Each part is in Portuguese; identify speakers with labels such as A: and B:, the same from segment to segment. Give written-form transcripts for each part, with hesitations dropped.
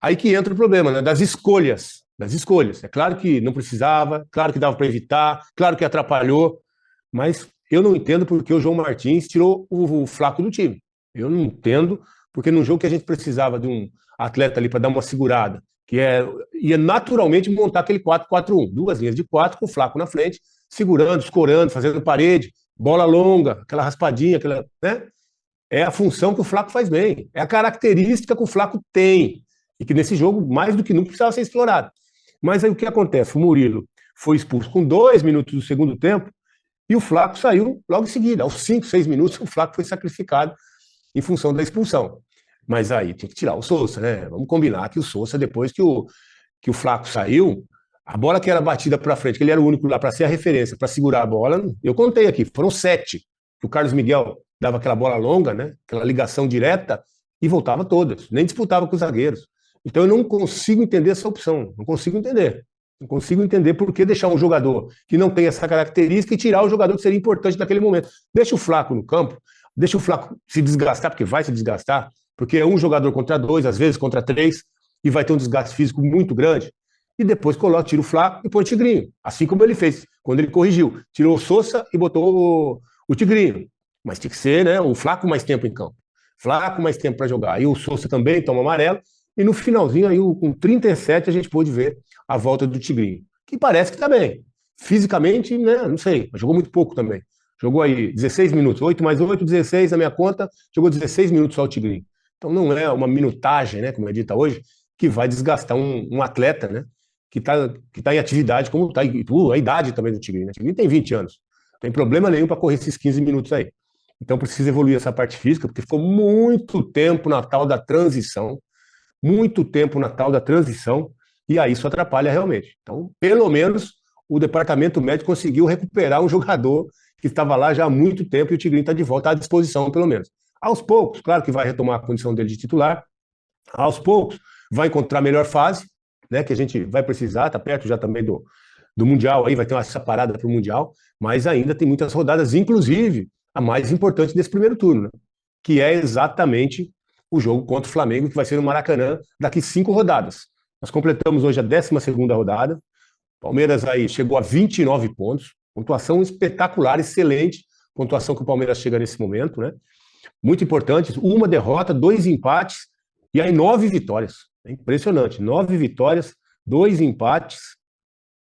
A: Aí que entra o problema, né? Das escolhas. Das escolhas. É claro que não precisava, claro que dava para evitar, claro que atrapalhou, mas eu não entendo porque o João Martins tirou o Flaco do time. Eu não entendo, porque num jogo que a gente precisava de um atleta ali para dar uma segurada, ia naturalmente montar aquele 4-4-1, duas linhas de quatro com o Flaco na frente, segurando, escorando, fazendo parede, bola longa, aquela raspadinha, né? É a função que o Flaco faz bem, é a característica que o Flaco tem, e que nesse jogo, mais do que nunca, precisava ser explorado. Mas aí o que acontece? O Murilo foi expulso com 2 minutos do segundo tempo, e o Flaco saiu logo em seguida. Aos 5, 6 minutos, o Flaco foi sacrificado em função da expulsão. Mas aí tem que tirar o Sousa, né? Vamos combinar que o Sousa, depois que o Flaco saiu, a bola que era batida para frente, que ele era o único lá para ser a referência, para segurar a bola, eu contei aqui, foram 7. Que o Carlos Miguel dava aquela bola longa, né? Aquela ligação direta, e voltava todas, nem disputava com os zagueiros. Então eu não consigo entender essa opção, não consigo entender. Não consigo entender por que deixar um jogador que não tem essa característica e tirar o jogador que seria importante naquele momento. Deixa o Flaco no campo, deixa o Flaco se desgastar, porque vai se desgastar, porque é um jogador contra dois, às vezes contra três, e vai ter um desgaste físico muito grande. E depois tira o Flaco e põe o Tigrinho, assim como ele fez, quando ele corrigiu. Tirou o Sousa e botou o Tigrinho. Mas tinha que ser, né, o Flaco mais tempo em campo. Flaco mais tempo para jogar. E o Sousa também toma amarelo. E no finalzinho, aí, com 37, a gente pôde ver a volta do Tigrinho, que parece que está bem. Fisicamente, né, não sei, mas jogou muito pouco também. Jogou aí 16 minutos, 8 mais 8, 16 na minha conta, jogou 16 minutos só o Tigrinho. Então não é uma minutagem, né, como é dita hoje, que vai desgastar um atleta, né, que tá em atividade, como está a idade também do Tigrinho. Né? O Tigrinho tem 20 anos, não tem problema nenhum para correr esses 15 minutos aí. Então precisa evoluir essa parte física, porque ficou muito tempo na tal da transição, e aí isso atrapalha realmente. Então, pelo menos, o departamento médico conseguiu recuperar um jogador que estava lá já há muito tempo e o Tigrinho está de volta à disposição, pelo menos. Aos poucos, claro que vai retomar a condição dele de titular, aos poucos vai encontrar a melhor fase, né, que a gente vai precisar, está perto já também do Mundial, aí vai ter uma separada para o Mundial, mas ainda tem muitas rodadas, inclusive a mais importante desse primeiro turno, né, que é exatamente o jogo contra o Flamengo, que vai ser no Maracanã daqui 5 rodadas. Nós completamos hoje a 12ª rodada, Palmeiras aí chegou a 29 pontos, pontuação espetacular, excelente, pontuação que o Palmeiras chega nesse momento, né? Muito importante, uma derrota, 2 empates, e aí 9 vitórias. É impressionante, 9 vitórias, 2 empates,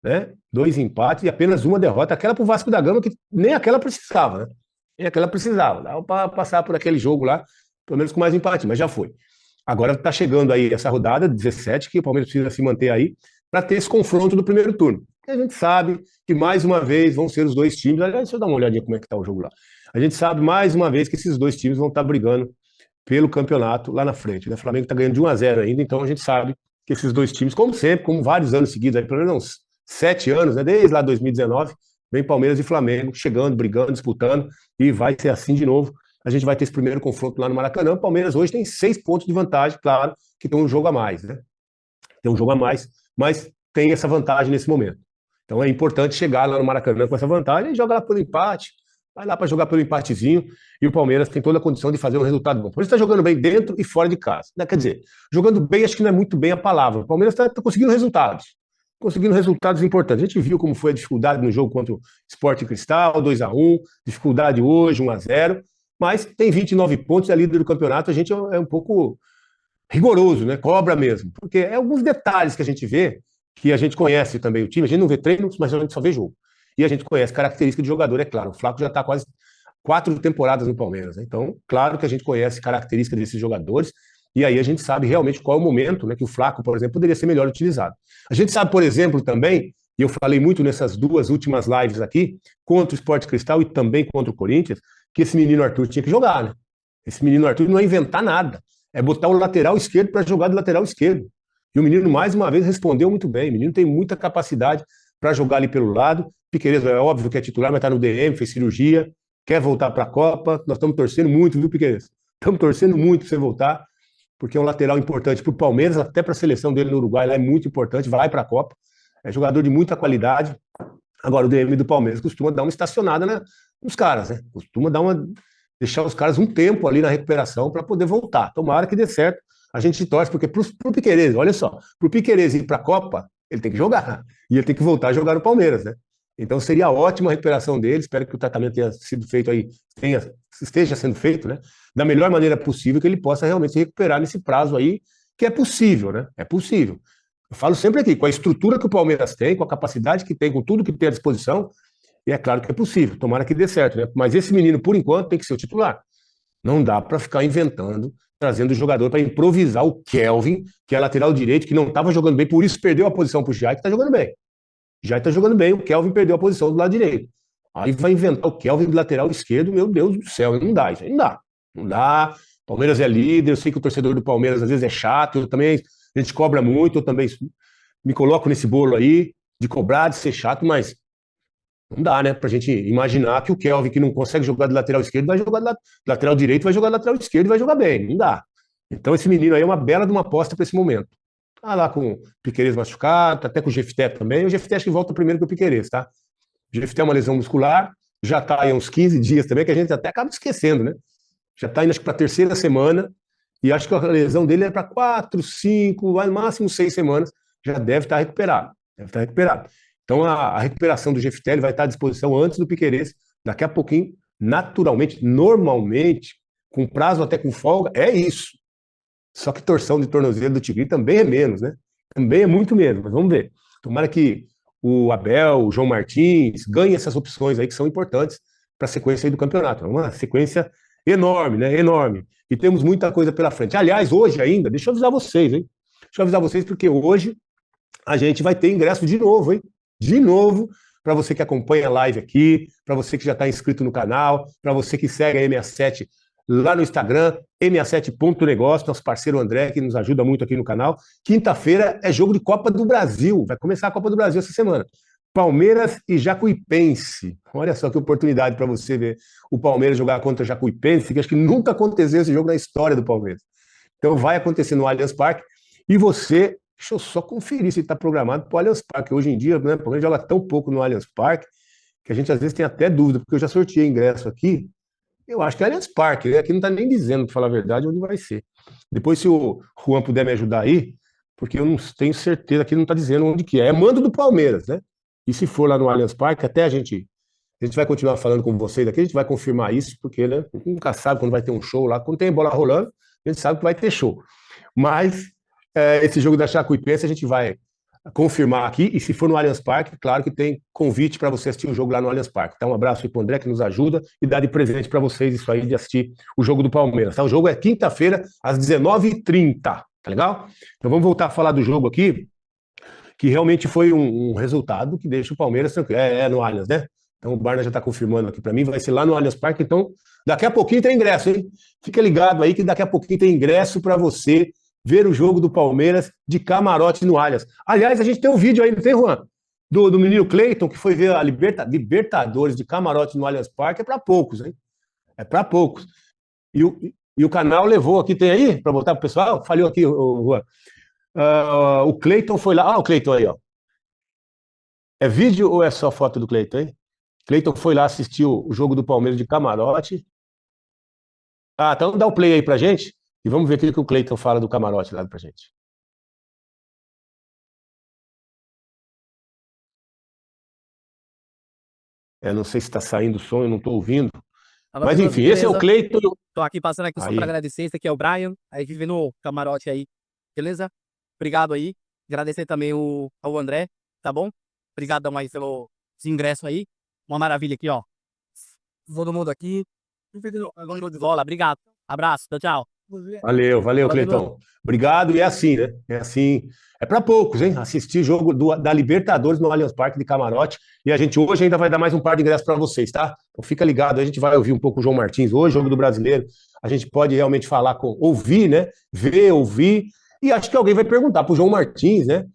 A: né? 2 empates e apenas uma derrota, aquela para o Vasco da Gama, que nem aquela precisava, né? Nem aquela precisava, dava para passar por aquele jogo lá, pelo menos com mais empate, mas já foi. Agora está chegando aí essa rodada, 17, que o Palmeiras precisa se manter aí, para ter esse confronto do primeiro turno. E a gente sabe que, mais uma vez, vão ser os dois times. Aliás, deixa eu dar uma olhadinha como é que está o jogo lá. A gente sabe, mais uma vez, que esses dois times vão estar brigando pelo campeonato lá na frente. Né? O Flamengo está ganhando de 1-0 ainda, então a gente sabe que esses dois times, como sempre, como vários anos seguidos, aí, pelo menos uns 7 anos, né? Desde lá 2019, vem Palmeiras e Flamengo chegando, brigando, disputando, e vai ser assim de novo. A gente vai ter esse primeiro confronto lá no Maracanã. O Palmeiras hoje tem 6 pontos de vantagem, claro, que tem um jogo a mais, né? Tem um jogo a mais, mas tem essa vantagem nesse momento. Então é importante chegar lá no Maracanã com essa vantagem e jogar lá pelo empate, vai lá para jogar pelo empatezinho, e o Palmeiras tem toda a condição de fazer um resultado bom. Por isso está jogando bem dentro e fora de casa. Né? Quer dizer, jogando bem acho que não é muito bem a palavra. O Palmeiras está conseguindo resultados importantes. A gente viu como foi a dificuldade no jogo contra o Sport Cristal, 2-1, dificuldade hoje, 1-0, mas tem 29 pontos, é líder do campeonato, a gente é um pouco rigoroso, né? Cobra mesmo, porque é alguns detalhes que a gente vê, que a gente conhece também o time, a gente não vê treinos, mas a gente só vê jogo. E a gente conhece característica de jogador, é claro. O Flaco já está quase 4 temporadas no Palmeiras, né? Então, claro que a gente conhece características desses jogadores, e aí a gente sabe realmente qual é o momento, né, que o Flaco, por exemplo, poderia ser melhor utilizado. A gente sabe, por exemplo, também, e eu falei muito nessas 2 últimas lives aqui, contra o Sport Cristal e também contra o Corinthians, que esse menino Arthur tinha que jogar, né? Esse menino Arthur não é inventar nada, é botar o lateral esquerdo para jogar do lateral esquerdo. E o menino, mais uma vez, respondeu muito bem. O menino tem muita capacidade para jogar ali pelo lado. Piquerez é óbvio que é titular, mas está no DM, fez cirurgia, quer voltar para a Copa. Nós estamos torcendo muito, viu, Piquerez? Estamos torcendo muito para você voltar, porque é um lateral importante para o Palmeiras, até para a seleção dele no Uruguai, lá é muito importante, vai para a Copa. É jogador de muita qualidade. Agora, o DM do Palmeiras costuma dar uma estacionada nos caras, né? Costuma deixar os caras um tempo ali na recuperação para poder voltar. Tomara que dê certo, a gente torce, porque pro Piquerez, olha só, pro Piquerez ir para a Copa, ele tem que jogar, e ele tem que voltar a jogar no Palmeiras, né? Então seria ótima a recuperação dele, espero que o tratamento tenha sido feito aí, esteja sendo feito, né? Da melhor maneira possível, que ele possa realmente se recuperar nesse prazo aí, que é possível, né? É possível. Eu falo sempre aqui, com a estrutura que o Palmeiras tem, com a capacidade que tem, com tudo que tem à disposição, e é claro que é possível, tomara que dê certo, né? Mas esse menino, por enquanto, tem que ser o titular. Não dá para ficar inventando, trazendo o jogador para improvisar o Kelvin, que é lateral direito, que não estava jogando bem, por isso perdeu a posição para o Jai, que está jogando bem. Já está jogando bem, o Kelvin perdeu a posição do lado direito. Aí vai inventar o Kelvin do lateral esquerdo, meu Deus do céu, não dá, isso aí não dá. Não dá. Palmeiras é líder, eu sei que o torcedor do Palmeiras às vezes é chato, eu também, a gente cobra muito, eu também me coloco nesse bolo aí, de cobrar, de ser chato, mas não dá, né? Pra gente imaginar que o Kelvin, que não consegue jogar de lateral esquerdo, vai jogar de lateral direito, vai jogar de lateral esquerdo e vai jogar bem. Não dá. Então esse menino aí é uma bela de uma aposta para esse momento. Tá lá com o Piquerez machucado, tá até com o Jefté também. O Jefté acho que volta primeiro que o Piquerez, tá? O Jefté é uma lesão muscular, já tá aí há uns 15 dias também, que a gente até acaba esquecendo, né? Já tá indo, acho que para a terceira semana, e acho que a lesão dele é para 4, 5, no máximo 6 semanas, já deve estar recuperado. Deve estar recuperado. Então a recuperação do Jefté vai estar à disposição antes do Piquerez, daqui a pouquinho, naturalmente, normalmente, com prazo até com folga, é isso. Só que torção de tornozelo do Tigre também é menos, né? Também é muito menos, mas vamos ver. Tomara que o Abel, o João Martins ganhem essas opções aí que são importantes para a sequência aí do campeonato. É uma sequência enorme, né? Enorme. E temos muita coisa pela frente. Aliás, hoje ainda, deixa eu avisar vocês, hein? Deixa eu avisar vocês, porque hoje a gente vai ter ingresso de novo, hein? De novo, para você que acompanha a live aqui, para você que já está inscrito no canal, para você que segue a M67 lá no Instagram, M67.negócio, nosso parceiro André, que nos ajuda muito aqui no canal. Quinta-feira é jogo de Copa do Brasil, vai começar a Copa do Brasil essa semana. Palmeiras e Jacuipense. Olha só que oportunidade para você ver o Palmeiras jogar contra o Jacuipense, que acho que nunca aconteceu esse jogo na história do Palmeiras. Então vai acontecer no Allianz Parque. E você, deixa eu só conferir se está programado para o Allianz Parque. Hoje em dia, né, o Palmeiras joga tão pouco no Allianz Parque que a gente às vezes tem até dúvida, porque eu já sorteei ingresso aqui. Eu acho que é Allianz Parque, né? Aqui não está nem dizendo, para falar a verdade, onde vai ser. Depois, se o Juan puder me ajudar aí, porque eu não tenho certeza, aqui não está dizendo onde que é. É mando do Palmeiras, né? E se for lá no Allianz Parque, até a gente vai continuar falando com vocês aqui, a gente vai confirmar isso, porque né, nunca sabe quando vai ter um show lá. Quando tem bola rolando, a gente sabe que vai ter show. Mas esse jogo da Chacuipense a gente vai confirmar aqui, e se for no Allianz Parque, claro que tem convite para você assistir o jogo lá no Allianz Parque. Então, um abraço aí para o André, que nos ajuda, e dá de presente para vocês isso aí de assistir o jogo do Palmeiras. Tá? O jogo é quinta-feira, às 19h30, tá legal? Então vamos voltar a falar do jogo aqui, que realmente foi um resultado que deixa o Palmeiras tranquilo. É no Allianz, né? Então o Barna já está confirmando aqui para mim, vai ser lá no Allianz Parque, então daqui a pouquinho tem ingresso, hein? Fica ligado aí que daqui a pouquinho tem ingresso para você ver o jogo do Palmeiras de camarote no Allianz. Aliás, a gente tem um vídeo aí, não tem, Juan? Do menino Cleiton, que foi ver a Libertadores de camarote no Allianz Parque, é para poucos, hein? É para poucos. E o canal levou aqui, tem aí, para botar para o pessoal? Falhou aqui, Juan. O Cleiton foi lá. Ah, o Cleiton aí, ó. É vídeo ou é só foto do Cleiton, hein? Cleiton foi lá assistir o jogo do Palmeiras de camarote. Ah, então dá o play aí pra gente e vamos ver o que o Cleiton fala do camarote lá pra gente. Não sei se está saindo o som, eu não estou ouvindo.
B: Fala,
A: Mas
B: Veloso,
A: enfim, esse é o
B: beleza?
A: Cleiton.
B: Tô aqui passando aqui só
A: Aí.
B: para agradecer. Esse aqui é o Brian, aí vive no camarote aí, beleza? Obrigado aí. Agradecer também ao André, tá bom? Obrigadão aí pelo ingresso aí. Uma maravilha aqui, ó. Todo mundo aqui. Agora de bola. Obrigado. Abraço. Tchau, tchau.
A: Valeu,
B: Fala,
A: Cleitão. Obrigado. E é assim, né? É assim. É para poucos, hein? Assistir jogo da Libertadores no Allianz Parque de camarote. E a gente hoje ainda vai dar mais um par de ingressos para vocês, tá? Então fica ligado, a gente vai ouvir um pouco o João Martins hoje, jogo do Brasileiro. A gente pode realmente falar ouvir, né? Ver, ouvir. E acho que alguém vai perguntar para o João Martins, né?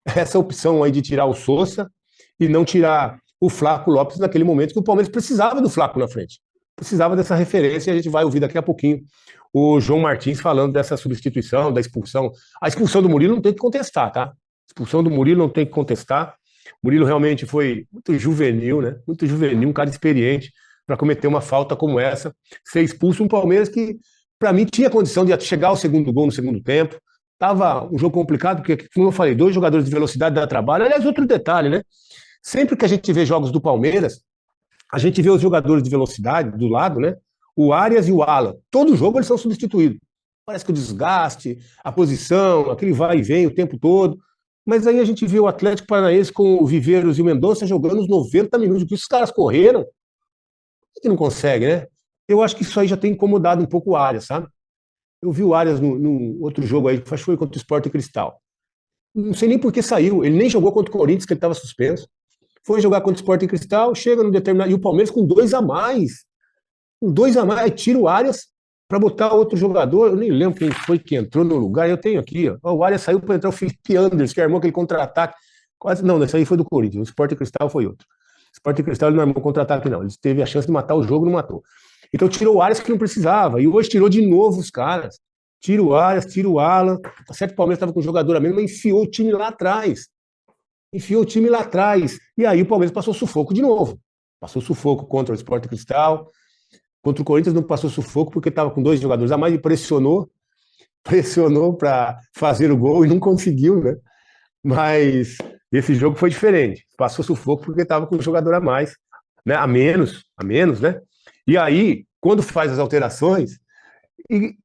A: Essa opção aí de tirar o Sousa e não tirar o Flaco Lopes naquele momento que o Palmeiras precisava do Flaco na frente. Precisava dessa referência e a gente vai ouvir daqui a pouquinho o João Martins falando dessa substituição, da expulsão. A expulsão do Murilo não tem que contestar, tá? A expulsão do Murilo não tem que contestar. O Murilo realmente foi muito juvenil, né? Muito juvenil, um cara experiente para cometer uma falta como essa, ser expulso um Palmeiras que para mim, tinha condição de chegar ao segundo gol no segundo tempo. Tava um jogo complicado, porque, como eu falei, 2 jogadores de velocidade dá trabalho. Aliás, outro detalhe, né? Sempre que a gente vê jogos do Palmeiras, a gente vê os jogadores de velocidade do lado, né? O Arias e o Alan. Todo jogo eles são substituídos. Parece que o desgaste, a posição, aquele vai e vem o tempo todo. Mas aí a gente vê o Atlético Paranaense com o Viveiros e o Mendonça jogando os 90 minutos. Que os caras correram, que não consegue, né? Eu acho que isso aí já tem incomodado um pouco o Arias, sabe? Eu vi o Arias no outro jogo aí, acho que foi contra o Sport Cristal. Não sei nem por que saiu. Ele nem jogou contra o Corinthians, que ele estava suspenso. Foi jogar contra o Sport Cristal, chega no determinado. E o Palmeiras com 2 a mais. Com 2 a mais, aí tira o Arias para botar outro jogador. Eu nem lembro quem foi que entrou no lugar. Eu tenho aqui, ó. O Arias saiu para entrar o Felipe Anderson, que armou aquele contra-ataque. Quase. Não, esse aí foi do Corinthians. O Sport Cristal foi outro. O Sport Cristal ele não armou contra-ataque, não. Ele teve a chance de matar o jogo, não matou. Então tirou o Arias que não precisava. E hoje tirou de novo os caras. Tira o Arias, tira o Alan. Tá certo que o Palmeiras estava com o jogador a mesmo, mas enfiou o time lá atrás. E aí o Palmeiras passou sufoco de novo. Passou sufoco contra o Sport Cristal. Contra o Corinthians não passou sufoco porque estava com 2 jogadores a mais e pressionou para fazer o gol e não conseguiu, né? Mas esse jogo foi diferente. Passou sufoco porque estava com um jogador a mais, né? A menos, né? E aí, quando faz as alterações, e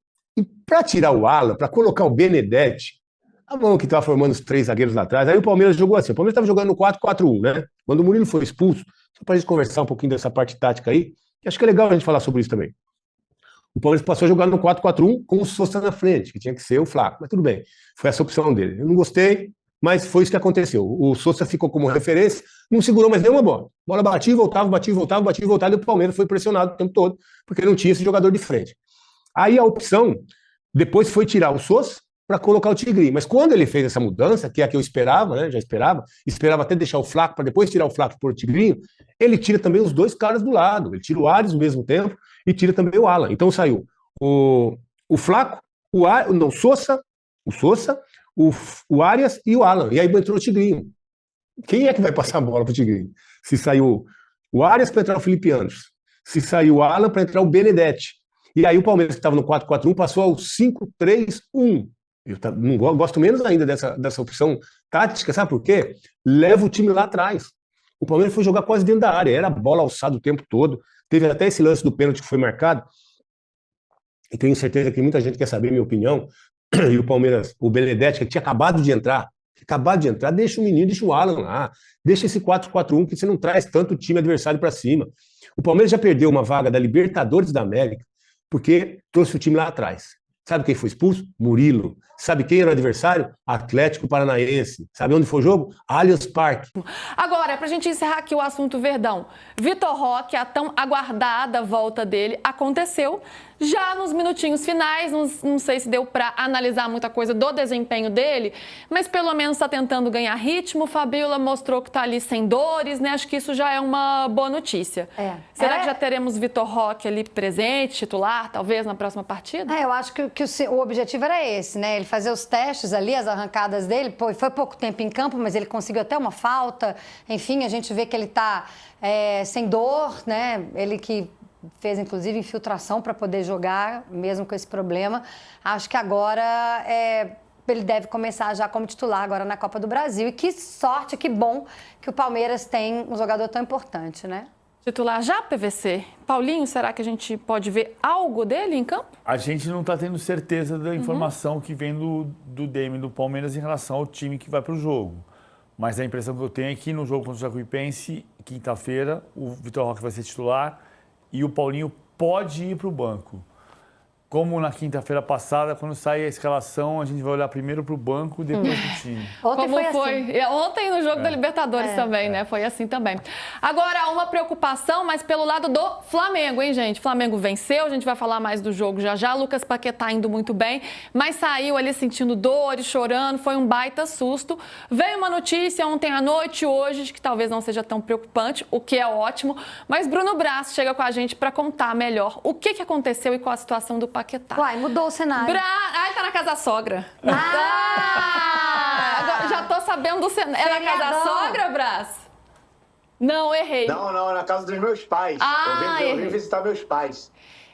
A: para tirar o Alan, para colocar o Benedetti, a mão que estava formando os 3 zagueiros lá atrás, aí o Palmeiras jogou assim. O Palmeiras estava jogando no 4-4-1, né? Quando o Murilo foi expulso, só para a gente conversar um pouquinho dessa parte tática aí, que acho que é legal a gente falar sobre isso também. O Palmeiras passou a jogar no 4-4-1 com o Sousa na frente, que tinha que ser o Flaco, mas tudo bem, foi essa opção dele. Eu não gostei, mas foi isso que aconteceu. O Sousa ficou como referência, não segurou mais nenhuma bola. Bola batia e voltava, e o Palmeiras foi pressionado o tempo todo, porque não tinha esse jogador de frente. Aí a opção, depois foi tirar o Sousa para colocar o Tigrinho. Mas quando ele fez essa mudança, que é a que eu esperava, né? Já esperava até deixar o Flaco para depois tirar o Flaco por o Tigrinho, ele tira também os 2 caras do lado. Ele tira o Arias ao mesmo tempo e tira também o Alan. Então saiu o Flaco, o Sousa, o Arias e o Alan. E aí entrou o Tigrinho. Quem é que vai passar a bola para o Tigrinho? Se saiu o Arias para entrar o Felipe Anderson, se saiu o Alan para entrar o Benedetti. E aí o Palmeiras, que estava no 4-4-1, passou ao 5-3-1. Eu não gosto menos ainda dessa opção tática, sabe por quê? Leva o time lá atrás. O Palmeiras foi jogar quase dentro da área, era bola alçada o tempo todo. Teve até esse lance do pênalti que foi marcado. E tenho certeza que muita gente quer saber a minha opinião. E o Palmeiras, o Benedetti, que tinha acabado de entrar, deixa o menino, deixa o Alan lá. Deixa esse 4-4-1 que você não traz tanto o time adversário para cima. O Palmeiras já perdeu uma vaga da Libertadores da América porque trouxe o time lá atrás. Sabe quem foi expulso? Murilo. Sabe quem era o adversário? Atlético Paranaense. Sabe onde foi o jogo? Allianz Parque.
C: Agora, pra gente encerrar aqui o assunto Verdão, Vitor Roque, a tão aguardada volta dele, aconteceu já nos minutinhos finais. Não sei se deu pra analisar muita coisa do desempenho dele, mas pelo menos tá tentando ganhar ritmo. Fabiola mostrou que tá ali sem dores, né? Acho que isso já é uma boa notícia. Será que já teremos Vitor Roque ali presente, titular, talvez, na próxima partida?
D: Eu acho que o objetivo era esse, né? Ele fazer os testes ali, as arrancadas dele. Foi pouco tempo em campo, mas ele conseguiu até uma falta. Enfim, a gente vê que ele tá sem dor, né? Ele que fez, inclusive, infiltração para poder jogar, mesmo com esse problema. Acho que agora ele deve começar já como titular agora na Copa do Brasil. E que sorte, que bom que o Palmeiras tem um jogador tão importante, né?
C: Titular já, PVC? Paulinho, será que a gente pode ver algo dele em campo?
E: A gente não está tendo certeza da informação que vem do DM do Palmeiras em relação ao time que vai para o jogo. Mas a impressão que eu tenho é que no jogo contra o Jacuipense, quinta-feira, o Vitor Roque vai ser titular e o Paulinho pode ir para o banco. Como na quinta-feira passada, quando sai a escalação, a gente vai olhar primeiro para o banco e depois para o time.
C: Ontem foi assim. Ontem no jogo da Libertadores também, né? Foi assim também. Agora, uma preocupação, mas pelo lado do Flamengo, hein, gente? O Flamengo venceu, a gente vai falar mais do jogo já já. Lucas Paquetá indo muito bem, mas saiu ali sentindo dores, chorando, foi um baita susto. Veio uma notícia ontem à noite, hoje, que talvez não seja tão preocupante, o que é ótimo, mas Bruno Braz chega com a gente para contar melhor o que aconteceu e qual a situação do Paquetá.
D: Uai, mudou o cenário.
C: Ai, tá na casa da sogra. Agora, já tô sabendo do cenário. É na casa da sogra, Braz? Não, errei.
F: Não, é na casa dos meus pais. Eu vim visitar meus pais.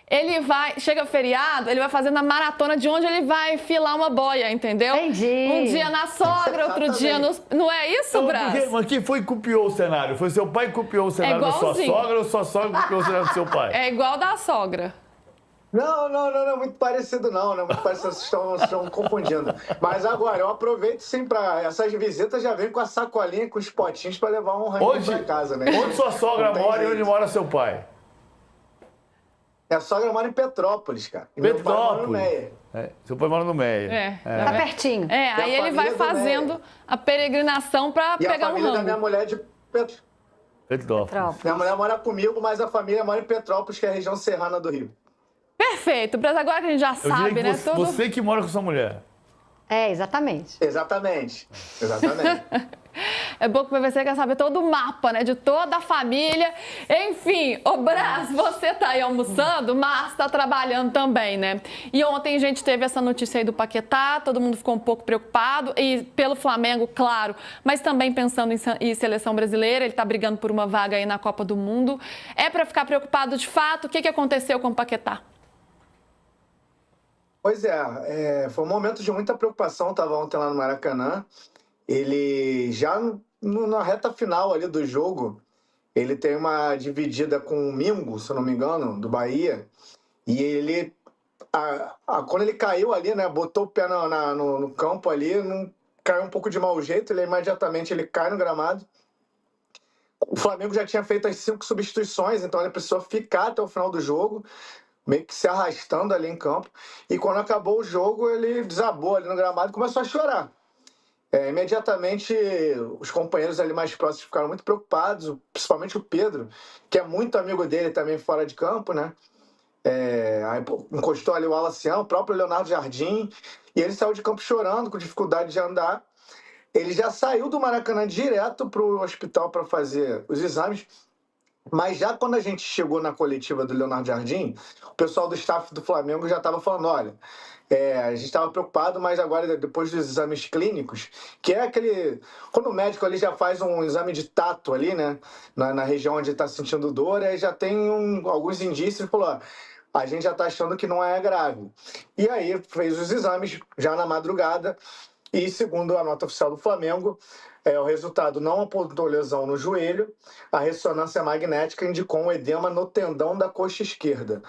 C: ele vai, chega feriado, ele vai fazendo a maratona de onde ele vai filar uma boia, entendeu?
D: Entendi.
C: Um dia na sogra, outro dia no... Não é isso, Brás?
E: Mas quem foi que copiou o cenário? Foi seu pai que copiou o cenário da sua
C: igualzinho.
E: sogra ou sua sogra copiou o cenário do seu pai?
C: É igual da sogra.
F: Não, muito parecido não, muito parecido, vocês estão confundindo. Mas agora, eu aproveito sim para essas visitas, já vem com a sacolinha, com os potinhos para levar um ranguinho para casa, né?
E: Onde sua sogra mora e onde mora seu pai?
F: Minha sogra mora em Petrópolis, cara. E meu pai mora no Meia.
E: Seu pai mora no Meia.
D: Tá pertinho.
C: Aí ele vai fazendo a peregrinação para pegar um rango.
F: E a família da minha mulher é de
E: Petrópolis.
F: Minha mulher mora comigo, mas a família mora em Petrópolis, que é a região serrana do Rio.
C: Perfeito, Brás, agora que a gente já sabe, né?
E: Você que mora com sua mulher.
F: Exatamente.
C: É bom que o PVC quer saber todo o mapa, né? De toda a família. Enfim, ô Brás, você tá aí almoçando, mas tá trabalhando também, né? E ontem a gente teve essa notícia aí do Paquetá, todo mundo ficou um pouco preocupado, e pelo Flamengo, claro, mas também pensando em seleção brasileira, ele tá brigando por uma vaga aí na Copa do Mundo. É pra ficar preocupado de fato? O que aconteceu com o Paquetá?
F: Pois foi um momento de muita preocupação, estava ontem lá no Maracanã. Ele já na reta final ali do jogo, ele tem uma dividida com o Mingo, se eu não me engano, do Bahia, e ele, quando ele caiu ali, né, botou o pé no campo ali, caiu um pouco de mau jeito, imediatamente ele cai no gramado. O Flamengo já tinha feito as 5 substituições, então ele precisou ficar até o final do jogo, meio que se arrastando ali em campo. E quando acabou o jogo, ele desabou ali no gramado e começou a chorar. Imediatamente, os companheiros ali mais próximos ficaram muito preocupados, principalmente o Pedro, que é muito amigo dele também fora de campo, né? Aí encostou ali o Alacião, o próprio Leonardo Jardim, e ele saiu de campo chorando, com dificuldade de andar. Ele já saiu do Maracanã direto para o hospital para fazer os exames. Mas já quando a gente chegou na coletiva do Leonardo Jardim, o pessoal do staff do Flamengo já estava falando, olha, a gente estava preocupado, mas agora depois dos exames clínicos, que é aquele... Quando o médico ali já faz um exame de tato ali, né, na região onde está sentindo dor, aí já tem alguns indícios, falou, ó, a gente já está achando que não é grave. E aí fez os exames já na madrugada e, segundo a nota oficial do Flamengo, o resultado não apontou lesão no joelho, a ressonância magnética indicou um edema no tendão da coxa esquerda.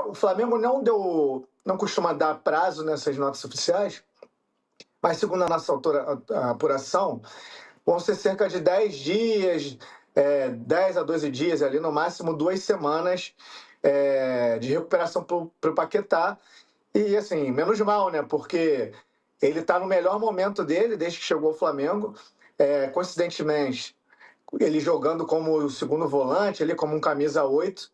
F: O Flamengo não costuma dar prazo nessas notas oficiais, mas segundo a nossa apuração, vão ser cerca de 10 dias, 10 a 12 dias, ali no máximo 2 semanas de recuperação para o Paquetá. E assim, menos mal, né? Porque ele está no melhor momento dele desde que chegou ao Flamengo. Coincidentemente, ele jogando como o segundo volante, ele como um camisa 8,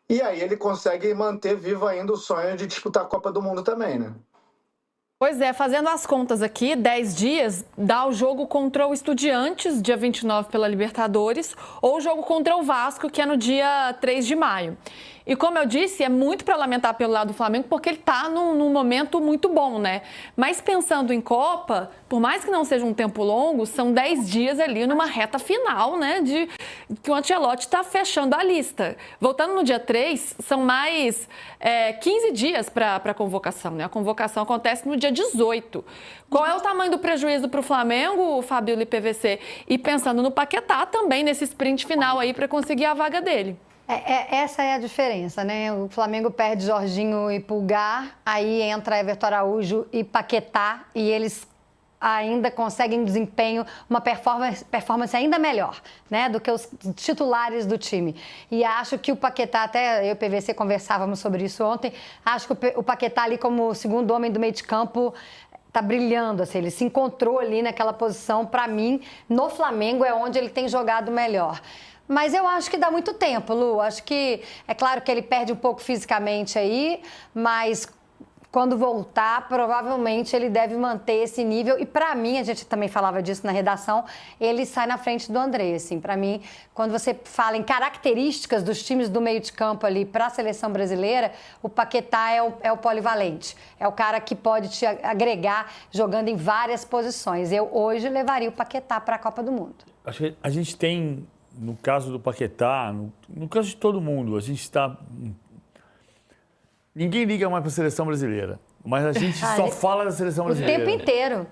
F: e aí ele consegue manter vivo ainda o sonho de disputar a Copa do Mundo também, né?
C: Pois é, fazendo as contas aqui, 10 dias dá o jogo contra o Estudiantes, dia 29 pela Libertadores, ou o jogo contra o Vasco, que é no dia 3 de maio. E como eu disse, é muito para lamentar pelo lado do Flamengo, porque ele está num momento muito bom, né? Mas pensando em Copa, por mais que não seja um tempo longo, são 10 dias ali numa reta final, né? De que o Ancelotti está fechando a lista. Voltando no dia 3, são mais 15 dias para a convocação, né? A convocação acontece no dia 18. Qual é o tamanho do prejuízo para o Flamengo, Fabíola e PVC? E pensando no Paquetá também, nesse sprint final aí para conseguir a vaga dele.
D: Essa é a diferença, né? O Flamengo perde Jorginho e Pulgar, aí entra Everton Araújo e Paquetá, e eles ainda conseguem desempenho, uma performance ainda melhor, né, do que os titulares do time. E acho que o Paquetá, até eu e o PVC conversávamos sobre isso ontem, acho que o Paquetá ali como segundo homem do meio de campo tá brilhando, assim, ele se encontrou ali naquela posição, para mim, no Flamengo é onde ele tem jogado melhor. Mas eu acho que dá muito tempo, Lu. Acho que é claro que ele perde um pouco fisicamente aí, mas quando voltar, provavelmente ele deve manter esse nível. E para mim, a gente também falava disso na redação, ele sai na frente do André. Assim, para mim, quando você fala em características dos times do meio de campo ali para a seleção brasileira, o Paquetá é o polivalente. É o cara que pode te agregar jogando em várias posições. Eu hoje levaria o Paquetá para a Copa do Mundo.
E: Acho que a gente tem... No caso do Paquetá, no caso de todo mundo, a gente está Ninguém liga mais para a seleção brasileira. Mas a gente só fala da seleção
D: O
E: brasileira.
D: tempo inteiro.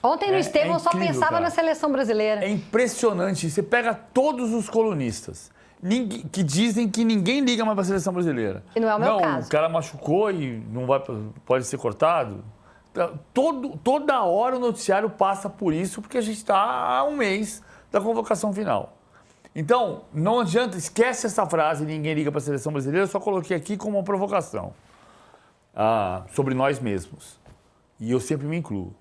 D: Ontem no Estevão só
E: incrível,
D: pensava
E: cara.
D: na seleção brasileira.
E: É impressionante. Você pega todos os colunistas que dizem que ninguém liga mais para a seleção brasileira.
D: Que não é o meu caso.
E: O cara machucou e não vai, pode ser cortado. Toda hora o noticiário passa por isso, porque a gente está há um mês da convocação final. Então, não adianta, esquece essa frase, ninguém liga para a seleção brasileira, eu só coloquei aqui como uma provocação sobre nós mesmos. E eu sempre me incluo.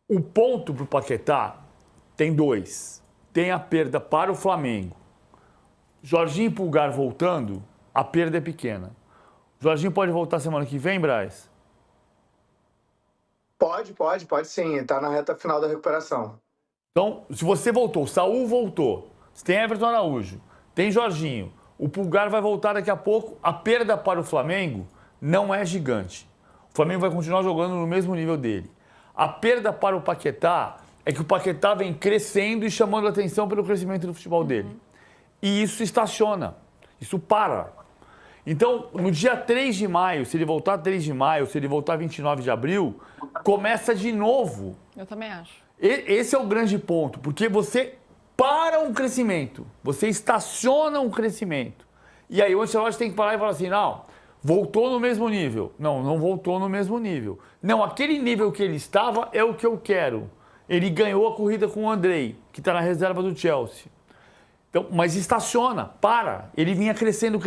E: O ponto para o Paquetá tem 2. Tem a perda para o Flamengo. Jorginho e Pulgar voltando, a perda é pequena. Jorginho pode voltar semana que vem, Braz?
F: Pode sim. Está na reta final da recuperação.
E: Então, se você voltou, o Saúl voltou, você tem Everton Araújo, tem Jorginho, o Pulgar vai voltar daqui a pouco, a perda para o Flamengo não é gigante. O Flamengo vai continuar jogando no mesmo nível dele. A perda para o Paquetá é que o Paquetá vem crescendo e chamando a atenção pelo crescimento do futebol dele. E isso estaciona, isso para. Então, no dia 3 de maio, se ele voltar 3 de maio, se ele voltar 29 de abril, começa de novo.
C: Eu também acho.
E: Esse é o grande ponto, porque você para um crescimento, você estaciona um crescimento. E aí o Ancelotti tem que parar e falar assim, não, voltou no mesmo nível. Não voltou no mesmo nível. Não, aquele nível que ele estava é o que eu quero. Ele ganhou a corrida com o Andrei, que está na reserva do Chelsea. Então, mas estaciona, para. Ele vinha crescendo.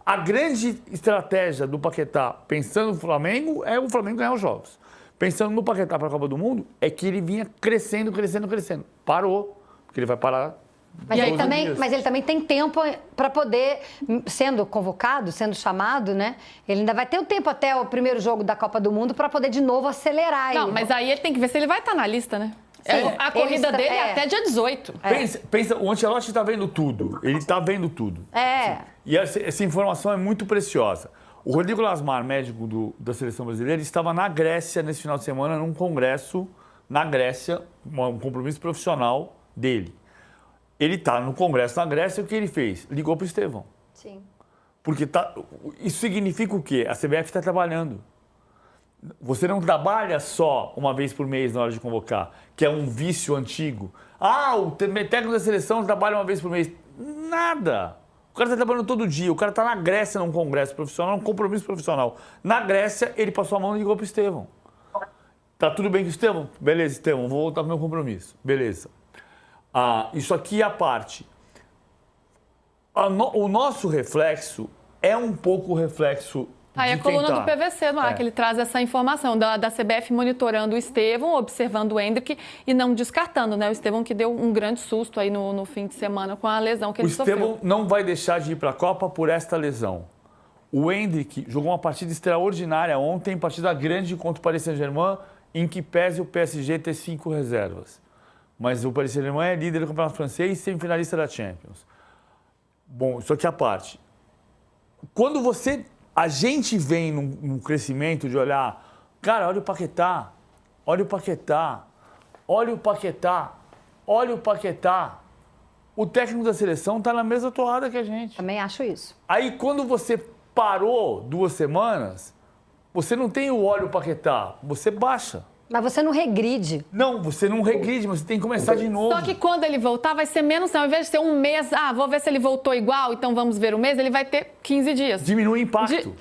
E: A grande estratégia do Paquetá, pensando no Flamengo, é o Flamengo ganhar os jogos. Pensando no Paquetá para a Copa do Mundo, é que ele vinha crescendo. Parou, porque ele vai parar.
D: Mas ele também tem tempo para poder, sendo convocado, sendo chamado, né? Ele ainda vai ter um tempo até o primeiro jogo da Copa do Mundo para poder de novo acelerar.
C: Não, mas aí ele tem que ver se ele vai estar na lista, né? A corrida dele é até dia 18.
E: Pensa, o Ancelotti está vendo tudo. Ele está vendo tudo. E essa informação é muito preciosa. O Rodrigo Lasmar, médico da seleção brasileira, estava na Grécia nesse final de semana, num congresso na Grécia, um compromisso profissional dele. Ele está no congresso na Grécia, o que ele fez? Ligou para o Estevão.
D: Sim.
E: Porque isso significa o quê? A CBF está trabalhando. Você não trabalha só uma vez por mês na hora de convocar, que é um vício antigo. O técnico da seleção trabalha uma vez por mês. Nada! O cara está trabalhando todo dia, o cara está na Grécia num congresso profissional, num compromisso profissional. Na Grécia, ele passou a mão e ligou para o Estevão. Tá tudo bem com o Estevão? Beleza, Estevão, vou voltar para o meu compromisso. Beleza. Isso aqui é a parte. O nosso reflexo é um pouco o reflexo
C: Aí a coluna do PVC no ar, que ele traz essa informação da CBF monitorando o Estevão, observando o Endrick e não descartando, né? O Estevão que deu um grande susto aí no fim de semana com a lesão que ele sofreu.
E: O Estevão não vai deixar de ir para a Copa por esta lesão. O Endrick jogou uma partida extraordinária ontem, partida grande contra o Paris Saint-Germain, em que pese o PSG ter 5 reservas. Mas o Paris Saint-Germain é líder do campeonato francês e semifinalista da Champions. Bom, isso aqui é a parte. Quando a gente vem num crescimento de olhar, cara, olha o Paquetá, o técnico da seleção está na mesma toada que a gente.
D: Também acho isso.
E: Aí quando você parou 2 semanas, você não tem o olha o Paquetá, você baixa.
D: Mas você não regride.
E: Não, você não regride, mas você tem que começar de novo.
C: Só que quando ele voltar, vai ser menos, ao invés de ser um mês, vou ver se ele voltou igual, então vamos ver o mês, ele vai ter 15 dias.
E: Diminui o impacto.